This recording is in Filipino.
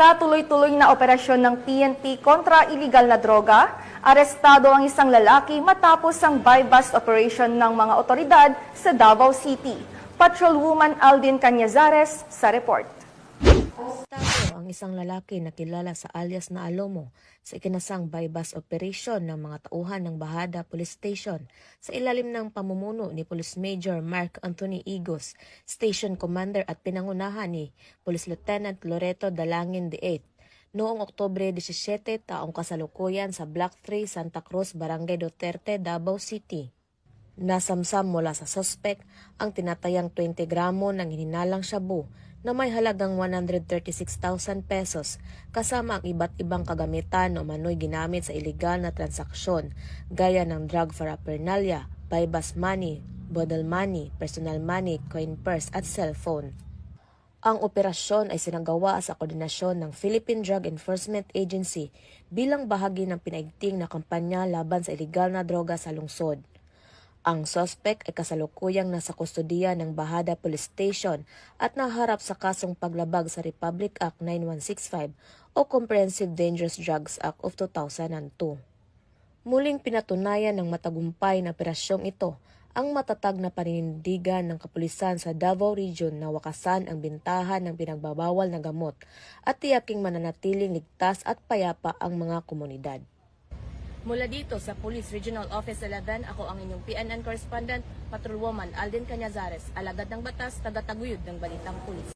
Sa tuloy-tuloy na operasyon ng PNP kontra iligal na droga, arestado ang isang lalaki matapos ang buy-bust operation ng mga otoridad sa Davao City. Patrolwoman Aldin Cañazares sa report. Arestado ang isang lalaki na kilala sa alias na Alomo sa ikinasang buy-bust operation ng mga tauhan ng Bahada Police Station sa ilalim ng pamumuno ni Police Major Mark Anthony Igos, Station Commander at pinangunahan ni Police Lieutenant Loreto Dalangin VIII noong Oktubre 17 taong kasalukuyan sa Block 3 Santa Cruz, Barangay Duterte, Davao City. Nasamsam mula sa suspect ang tinatayang 20 gramo ng hininalang shabu na may halagang 136,000 pesos kasama ang iba't ibang kagamitan o manoy ginamit sa iligal na transaksyon gaya ng drug paraphernalia, buy-bust money, bodle money, personal money, coin purse at cellphone. Ang operasyon ay sinagawa sa koordinasyon ng Philippine Drug Enforcement Agency bilang bahagi ng pinaigting na kampanya laban sa iligal na droga sa lungsod. Ang suspect ay kasalukuyang nasa kustodiya ng Bahada Police Station at naharap sa kasong paglabag sa Republic Act 9165 o Comprehensive Dangerous Drugs Act of 2002. Muling pinatunayan ng matagumpay na operasyong ito ang matatag na paninindigan ng kapulisan sa Davao Region na wakasan ang bintahan ng pinagbabawal na gamot at tiyaking mananatiling ligtas at payapa ang mga komunidad. Mula dito sa Police Regional Office 11, ako ang inyong PNN correspondent, Patrolwoman Aldin Cañazares, alagad ng batas, tagataguyod ng Balitang Pulis.